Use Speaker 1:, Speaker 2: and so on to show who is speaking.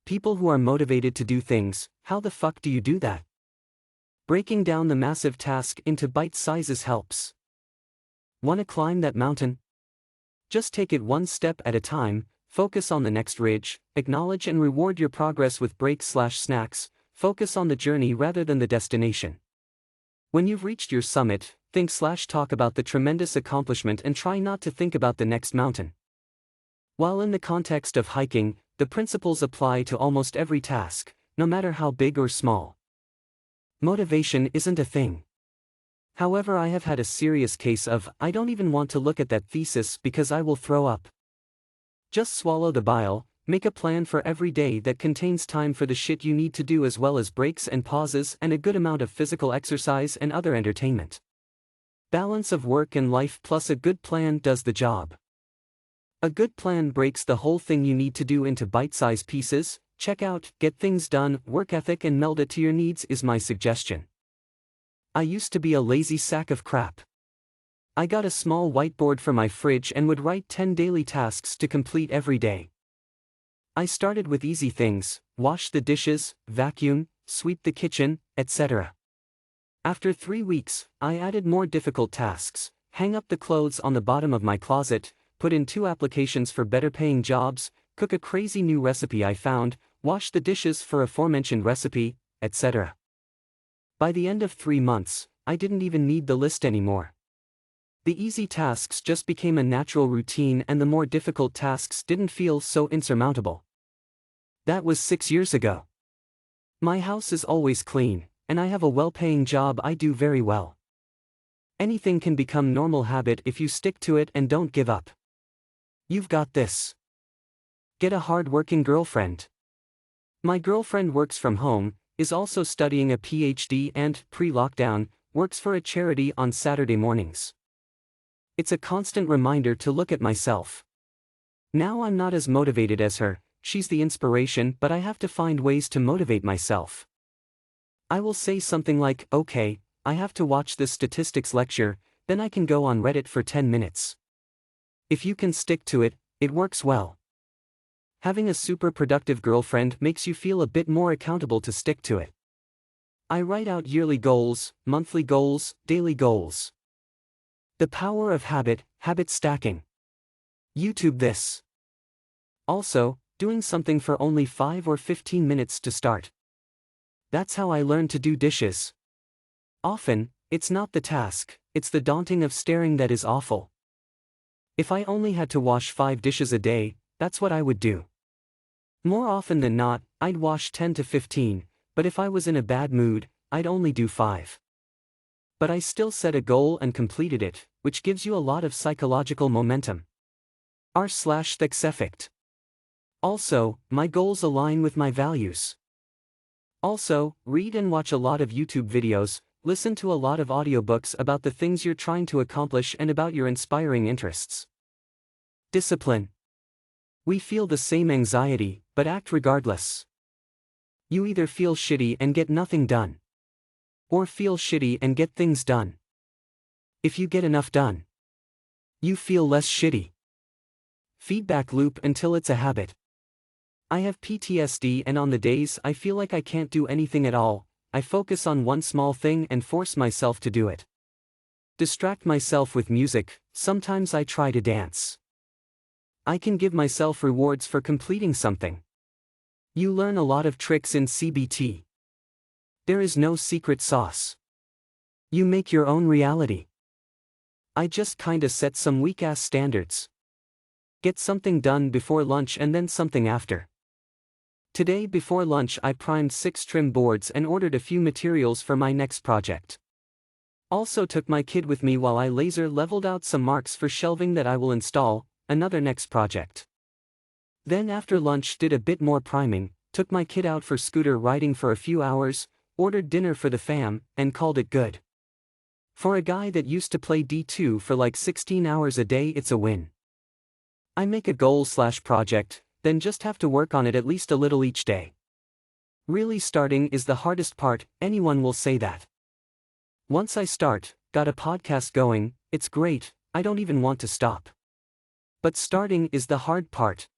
Speaker 1: People who are motivated to do things, how the fuck do you do that? Breaking down the massive task into bite sizes helps. Wanna climb that mountain? Just take it one step at a time, focus on the next ridge, acknowledge and reward your progress with breaks/snacks, focus on the journey rather than the destination. When you've reached your summit, think/talk about the tremendous accomplishment and try not to think about the next mountain. While in the context of hiking, the principles apply to almost every task, no matter how big or small. Motivation isn't a thing. However, I have had a serious case of, I don't even want to look at that thesis because I will throw up. Just swallow the bile, make a plan for every day that contains time for the shit you need to do as well as breaks and pauses and a good amount of physical exercise and other entertainment. Balance of work and life plus a good plan does the job. A good plan breaks the whole thing you need to do into bite-sized pieces. Check out, get things done, work ethic and meld it to your needs is my suggestion. I used to be a lazy sack of crap. I got a small whiteboard for my fridge and would write 10 daily tasks to complete every day. I started with easy things, wash the dishes, vacuum, sweep the kitchen, etc. After 3 weeks, I added more difficult tasks, hang up the clothes on the bottom of my closet, put in 2 applications for better paying jobs, cook a crazy new recipe I found, wash the dishes for aforementioned recipe, etc. By the end of 3 months, I didn't even need the list anymore. The easy tasks just became a natural routine and the more difficult tasks didn't feel so insurmountable. That was 6 years ago. My house is always clean, and I have a well-paying job I do very well. Anything can become normal habit if you stick to it and don't give up. You've got this. Get a hard-working girlfriend. My girlfriend works from home, is also studying a PhD and, pre-lockdown, works for a charity on Saturday mornings. It's a constant reminder to look at myself. Now I'm not as motivated as her, she's the inspiration, but I have to find ways to motivate myself. I will say something like, okay, I have to watch this statistics lecture, then I can go on Reddit for 10 minutes. If you can stick to it, it works well. Having a super productive girlfriend makes you feel a bit more accountable to stick to it. I write out yearly goals, monthly goals, daily goals. The power of habit stacking. YouTube this. Also, doing something for only 5 or 15 minutes to start. That's how I learned to do dishes. Often, it's not the task, it's the daunting of staring that is awful. If I only had to wash 5 dishes a day, that's what I would do. More often than not, I'd wash 10 to 15, but if I was in a bad mood, I'd only do 5. But I still set a goal and completed it, which gives you a lot of psychological momentum. R/Thix effect. Also, my goals align with my values. Also, read and watch a lot of YouTube videos, listen to a lot of audiobooks about the things you're trying to accomplish and about your inspiring interests. Discipline. We feel the same anxiety, but act regardless. You either feel shitty and get nothing done, or feel shitty and get things done. If you get enough done, you feel less shitty. Feedback loop until it's a habit. I have PTSD and on the days I feel like I can't do anything at all, I focus on one small thing and force myself to do it. Distract myself with music, sometimes I try to dance. I can give myself rewards for completing something. You learn a lot of tricks in CBT. There is no secret sauce. You make your own reality. I just kinda set some weak-ass standards. Get something done before lunch and then something after. Today before lunch I primed 6 trim boards and ordered a few materials for my next project. Also took my kid with me while I laser leveled out some marks for shelving that I will install, another next project. Then after lunch did a bit more priming, took my kid out for scooter riding for a few hours, ordered dinner for the fam, and called it good. For a guy that used to play D2 for like 16 hours a day, it's a win. I make a goal/project, then just have to work on it at least a little each day. Really starting is the hardest part, anyone will say that. Once I start, got a podcast going, it's great, I don't even want to stop. But starting is the hard part.